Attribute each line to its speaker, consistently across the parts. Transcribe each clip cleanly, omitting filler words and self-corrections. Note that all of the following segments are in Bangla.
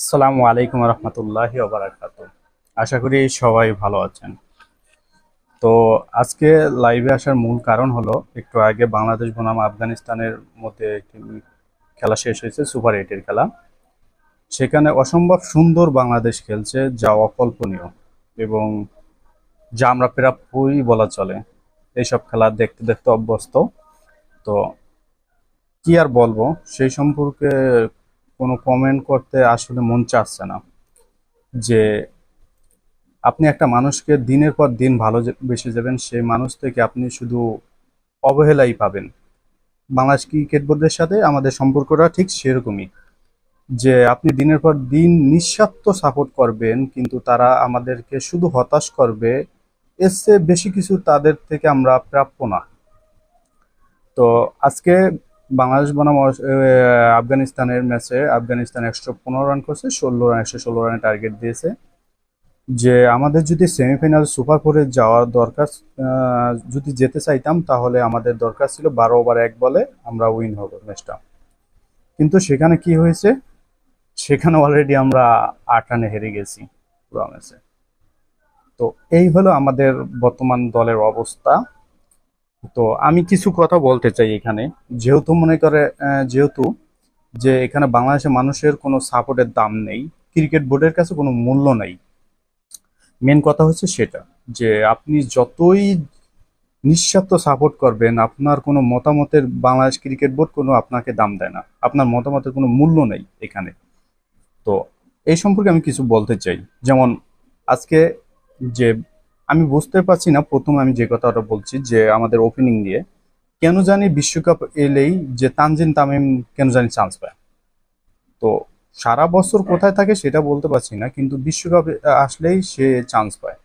Speaker 1: আসসালামু আলাইকুম রহমতুল্লাহি ওবারাকাতুহ। আশা করি সবাই ভালো আছেন। তো আজকে লাইভে আসার মূল কারণ হলো, একটু আগে বাংলাদেশ বনাম আফগানিস্তানের মধ্যে একটি খেলা শেষ হয়েছে, সুপার 8-এর খেলা। সেখানে অসম্ভব সুন্দর বাংলাদেশ খেলছে, যা অকল্পনীয় এবং যা আমরা প্রাপ্যই বলা চলে। এইসব খেলা দেখতে দেখতে অভ্যস্ত। তো কি আর বলবো, সেই সম্পর্কে কোনো কমেন্ট করতে আসলে মন চাচ্ছে না। যে আপনি একটা মানুষকে দিনের পর দিন বেসে যাবেন, সেই মানুষ থেকে আপনি শুধু অবহেলাই পাবেন। বাংলাদেশ ক্রিকেট বোর্ডের সাথে আমাদের সম্পর্কটা ঠিক সেরকমই, যে আপনি দিনের পর দিন নিঃস্বার্থ সাপোর্ট করবেন, কিন্তু তারা আমাদেরকে শুধু হতাশ করবে। এর চেয়ে বেশি কিছু তাদের থেকে আমরা প্রাপ্য না। তো আজকে বাংলাদেশ বনাম আফগানিস্তানের ম্যাচে আফগানিস্তান 115 রান করছে, 116 রানে টার্গেট দিয়েছে। যে আমাদের যদি সেমিফাইনাল সুপার 4-এ যাওয়ার দরকার, যদি যেতে চাইতাম, তাহলে আমাদের দরকার ছিল 12 ওভার 1 বলে আমরা উইন হবো ম্যাচটা। কিন্তু সেখানে কি হয়েছে, সেখানে অলরেডি আমরা 8 রানে হেরে গেছি পুরো ম্যাচে। তো এই হলো আমাদের বর্তমান দলের অবস্থা। তো আমি কিছু কথা বলতে চাই এখানে। যেহেতু মনে করে যেহেতু যে এখানে বাংলাদেশের মানুষের কোনো সাপোর্টের দাম নেই, ক্রিকেট বোর্ডের কাছে কোনো মূল্য নেই। মেন কথা হচ্ছে সেটা, যে আপনি যতই নিঃস্বার্থ সাপোর্ট করবেন, আপনার কোনো মতামতের বাংলাদেশ ক্রিকেট বোর্ড কোনো আপনাকে দাম দেয় না। আপনার মতামতের কোনো মূল্য নেই এখানে। তো এই সম্পর্কে আমি কিছু বলতে চাই। যেমন আজকে যে আমি বুঝতে পারছি না, প্রথমে আমি যে কথাটা বলছি যে আমাদের ওপেনিং নিয়ে, কেন জানি বিশ্বকাপ এলেই যে তানজিন তামিম কেন জানি চান্স পায়। তো সারা বছর কোথায় থাকে সেটা বলতে পারছি না, কিন্তু বিশ্বকাপ আসলেই সে চান্স পায়।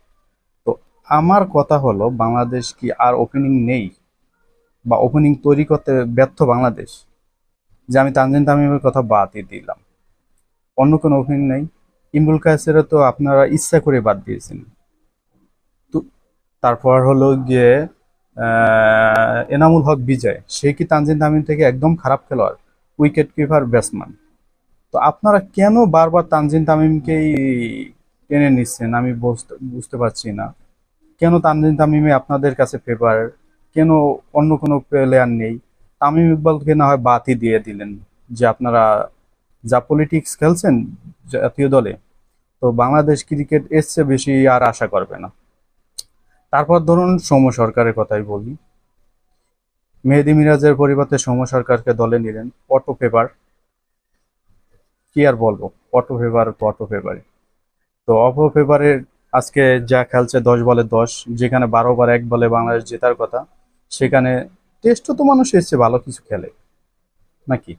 Speaker 1: তো আমার কথা হলো, বাংলাদেশ কি আর ওপেনিং নেই, বা ওপেনিং তৈরি করতে ব্যর্থ বাংলাদেশ? যে আমি তানজিন তামিমের কথা বাদই দিলাম, অন্য কোনো ওপেনিং নেই। ইমরুল কায়েসেরও তো আপনারা ইচ্ছা করে বাদ দিয়েছেন। তো তারপর হলো গিয়ে এনামুল হক বিজয়, সে কি তানজিন তামিম থেকে একদম খারাপ খেলোয়াড়? Wicket keeper, batsman. তো আপনারা কেন বারবার তানজিন তামিমকেই টেনে নিচ্ছেন, আমি বুঝতে পারছি না। কেন তানজিম তামিমে আপনাদের কাছে ফেভার? কেন অন্য কোনো প্লেয়ার নেই? তামিম ইকবালকে না হয় বাদই দিয়ে দিলেন। যে আপনারা যা পলিটিক্স খেলছেন জাতীয় দলে, তো বাংলাদেশ ক্রিকেট এর চেয়ে বেশি আর আশা করবে না। তারপর ধরুন সৌম্য সরকারের কথাই বলি। মেহেদী মিরাজের পরিবর্তে সৌম্য সরকারকে দলে নিলেন, অটো ফেভার। কি আর বলবো, অটো ফেভার তো অটো ফেভার। তো অপো ফেভারের আজকে যা খেলছে 10 বলে 10, যেখানে 12 ওভার 1 বলে বাংলাদেশ জেতার কথা, সেখানে টেস্টও তো মানুষ এসছে ভালো কিছু খেলে নাকি?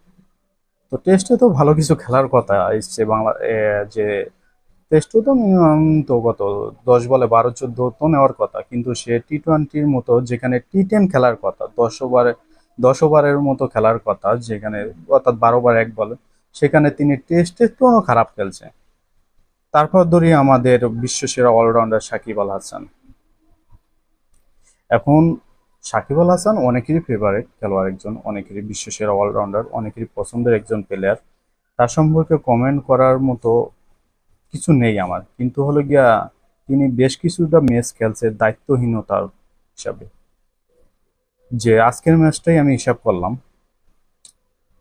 Speaker 1: তো টেস্টে তো ভালো কিছু খেলার কথা এসছে বাংলা, যে টেস্টও তো মিনিমাম তো কত, 10 বলে 12-14 তো নেওয়ার কথা, কিন্তু সে টি20-র মতো, যেখানে টি10 খেলার কথা, 10 ওভারের মতো খেলার কথা, যেখানে অর্থাৎ 12 ওভার 1 বলে, সেখানে তিনি টেস্টে তো খারাপ খেলছে। তারপর ধরি আমাদের বিশ্বসেরা অলরাউন্ডার সাকিব আল হাসান। এখন সাকিব আল হাসান অনেকেরই ফেভারিট খেলোয়াড় একজন, অনেকেরই বিশ্বসেরা অলরাউন্ডার, অনেকেরই পছন্দের একজন প্লেয়ার। তার সম্পর্কে কমেন্ট করার মতো কিছু নেই আমার, কিন্তু হলো গিয়া তিনি বেশ কিছুটা ম্যাচ খেলছে দায়িত্বহীনতার হিসাবে। যে আজকের ম্যাচটাই আমি হিসাব করলাম,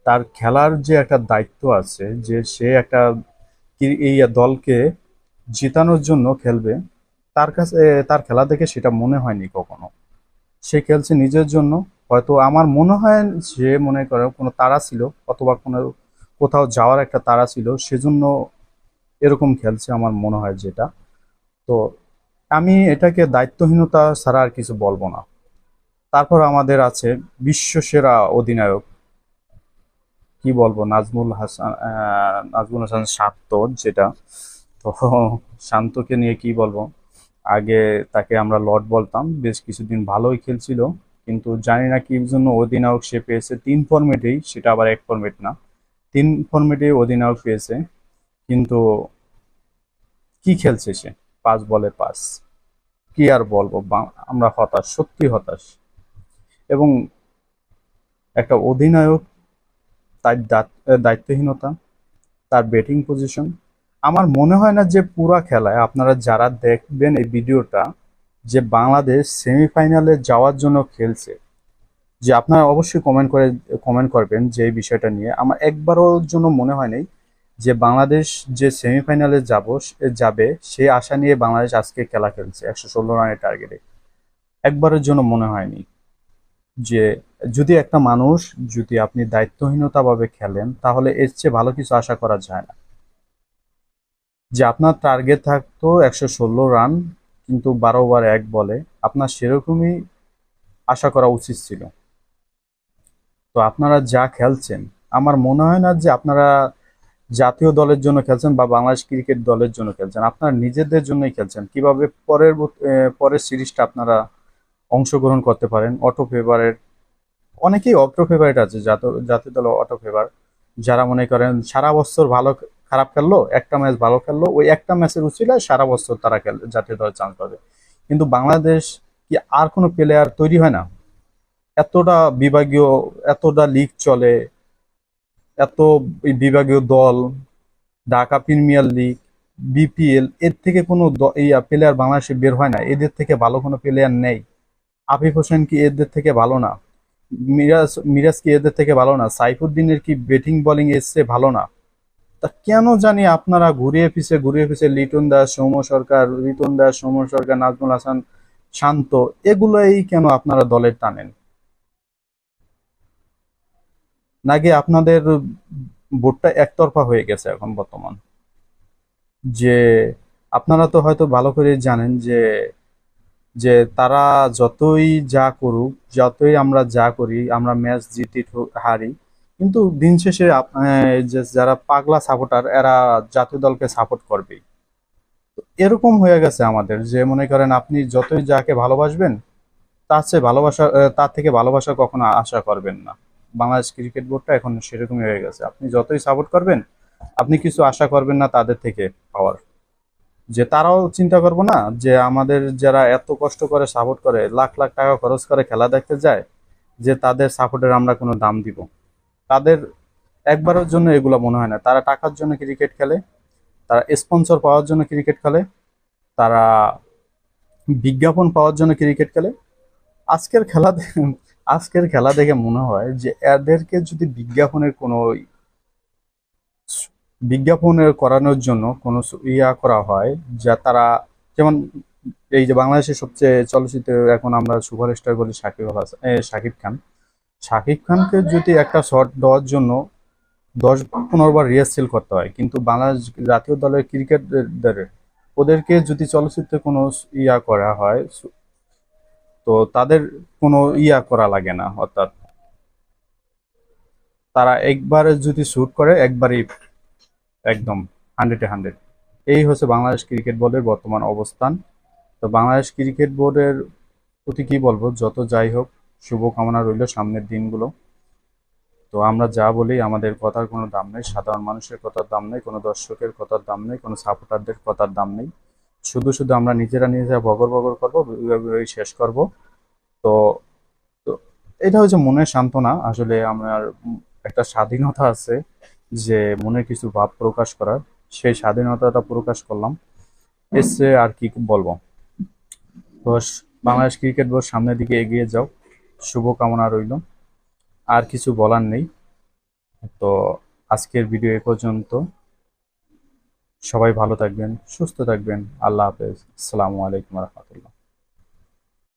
Speaker 1: তার খেলার যে একটা দায়িত্ব আছে, যে সে একটা এই দলকে জেতানোর জন্য খেলবে, তার কাছে তার খেলা দেখে সেটা মনে হয়নি কখনো। সে খেলছে নিজের জন্য। হয়তো আমার মনে হয় সে মনে করে কোনো তাড়া ছিল, অথবা কোনো কোথাও যাওয়ার একটা তাড়া ছিল, সেজন্য এরকম খেলছে আমার মনে হয় যেটা। তো আমি এটাকে দায়িত্বহীনতা ছাড়া আর কিছু বলবো না। তারপর আমাদের আছে বিশ্বসেরা অধিনায়ক, কি বলবো, নাজমুল হাসান শান্ত, যেটা। তো শান্তকে নিয়ে কি বলবো, আগে তাকে আমরা লর্ড বলতাম, বেশ কিছুদিন ভালোই খেলছিল, কিন্তু জানি না কি জন্য অধিনায়ক সে পেয়েছে 3 ফর্মেটেই, সেটা আবার 1 ফর্মেট না, 3 ফর্মেটে অধিনায়ক পেয়েছে। কিন্তু কি খেলছে সে, 5 বলে 5। কি আর বলবো, আমরা হতাশ, সত্যি হতাশ। এবং একটা অধিনায়ক, তার দায়িত্বহীনতা, তার ব্যাটিং পজিশন, আমার মনে হয় না যে পুরা খেলায় আপনারা যারা দেখবেন এই ভিডিওটা, যে বাংলাদেশ সেমিফাইনালে যাওয়ার জন্য খেলছে। যে আপনারা অবশ্যই কমেন্ট করবেন যে এই বিষয়টা নিয়ে। আমার একবারও জন্য মনে হয় নাই যে বাংলাদেশ যে সেমিফাইনালে যাবে সেই আশা নিয়ে বাংলাদেশ আজকে খেলা খেলছে 116 রানের টার্গেটে। একবারের জন্য মনে হয়নি যে, যদি একটা মানুষ, যদি আপনি দায়িত্বহীনতা ভাবে খেলেন তাহলে এর চেয়ে ভালো কিছু আশা করা যায় না। যে আপনার টার্গেট থাকতো 116 রান, কিন্তু 12 ওভার 1 বলে, আপনার সেরকমই আশা করা উচিত ছিল। তো আপনারা যা খেলছেন, আমার মনে হয় না যে আপনারা জাতীয় দলের জন্য খেলছেন বা বাংলাদেশ ক্রিকেট দলের জন্য খেলছেন। আপনারা নিজেদের জন্যই খেলছেন। কিভাবে পরের সিরিজটা আপনারা অংশগ্রহণ করতে পারেন। অটো ফেভারেট, অনেকেই অটো ফেভারিট আছে, জাতীয় দল অটো ফেভার, যারা মনে করেন সারা বছর ভালো খারাপ খেললো, একটা ম্যাচ ভালো খেললো, ওই একটা ম্যাচের উচিলায় সারা বছর তারা জাতীয় দলের চান্স পাবে। কিন্তু বাংলাদেশ কি আর কোনো প্লেয়ার তৈরি হয় না? এতটা বিভাগীয়, এতটা লিগ চলে, এত বিভাগীয় দল, ঢাকা প্রিমিয়ার লিগ, বিপিএল, এর থেকে কোনো প্লেয়ার বাংলাদেশে বের হয় না? এদের থেকে ভালো কোনো প্লেয়ার নেই? আফিফ হোসেন কি এদের থেকে ভালো না? মিরাজ মিরাজ কি এদের থেকে ভালো না? সাইফুদ্দিনের কি ব্যাটিং বোলিং এসছে ভালো না? তা কেন জানি আপনারা ঘুরিয়ে পিছে রিটন দাস, সৌম্য সরকার, নাজমুল হাসান, শান্ত, এগুলোই কেন আপনারা দলের টানেন? নাকি আপনাদের ভোটটা একতরফা হয়ে গেছে এখন বর্তমান? যে আপনারা তো হয়তো ভালো করে জানেন যে যে তারা যতই যা করুক, যতই আমরা যা করি, আমরা ম্যাচ জিতি হারি, কিন্তু দিন শেষে যে যারা পাগলা সাপোর্টার, এরা জাতীয় দলকে সাপোর্ট করবেই। তো এরকম হয়ে গেছে আমাদের, যে মনে করেন আপনি যতই যাকে ভালোবাসবেন, তার থেকে ভালোবাসা কখনো আশা করবেন না। বাংলাদেশ ক্রিকেট বোর্ডটা এখন সেরকমই হয়ে গেছে। আপনি যতই সাপোর্ট করবেন, আপনি কিছু আশা করবেন না তাদের থেকে পাওয়ার। যে তারাও চিন্তা করবো না যে আমাদের যারা এত কষ্ট করে সাপোর্ট করে, লাখ লাখ টাকা খরচ করে খেলা দেখতে যায়, যে তাদের সাপোর্টের আমরা কোনো দাম দিব? তাদের একবারের জন্য এগুলো মনে হয় না। তারা টাকার জন্য ক্রিকেট খেলে, তারা স্পন্সর পাওয়ার জন্য ক্রিকেট খেলে, তারা বিজ্ঞাপন পাওয়ার জন্য ক্রিকেট খেলে। আজকের খেলা আজকের খেলা দেখে মনে হয় যে এদেরকে যদি বিজ্ঞাপনের করানোর জন্য কোনো করা হয়, যা তারা, যেমন এই যে বাংলাদেশের সবচেয়ে চলচ্চিত্র এখন আমরা সুপারস্টার বলি শাকিব খানকে যদি একটা শট দেওয়ার জন্য 10-15 বার রিহার্সেল করতে হয়, কিন্তু বাংলাদেশ জাতীয় দলের ক্রিকেটারদের, ওদেরকে যদি চলচ্চিত্রে কোনো করা হয়, তো তাদের কোনো করা লাগে না। অর্থাৎ তারা একবারে যদি শুট করে, একবারই একদম 100-এ 100। এই হচ্ছে বাংলাদেশ ক্রিকেট বোর্ডের বর্তমান অবস্থান। তো বাংলাদেশ ক্রিকেট বোর্ডের প্রতি কি বলবো, যত যাই হোক, শুভকামনা রইল সামনের দিনগুলো। তো আমরা যা বলি, আমাদের কথার কোনো দাম নেই, সাধারণ মানুষের কথার দাম নেই, কোনো দর্শকের কথার দাম নেই, কোনো সাপোর্টারদের কথার দাম নেই। শুধু শুধু আমরা নিজেরা বগর বগর করবো, শেষ করব। তো তো এটা হচ্ছে মনের সান্ত্বনা। আসলে আমার একটা স্বাধীনতা আছে যে মনের কিছু ভাব প্রকাশ করার, সেই স্বাধীনতাটা প্রকাশ করলাম। এসে আর কি বলবো। তো বাংলাদেশ ক্রিকেট বোর্ড সামনের দিকে এগিয়ে যাও, শুভকামনা রইল। আর কিছু বলার নেই। তো আজকের ভিডিও এ পর্যন্ত। সবাই ভালো থাকবেন, সুস্থ থাকবেন। আল্লাহ হাফেজ। আসসালামু আলাইকুম রহমতুল্লাহ।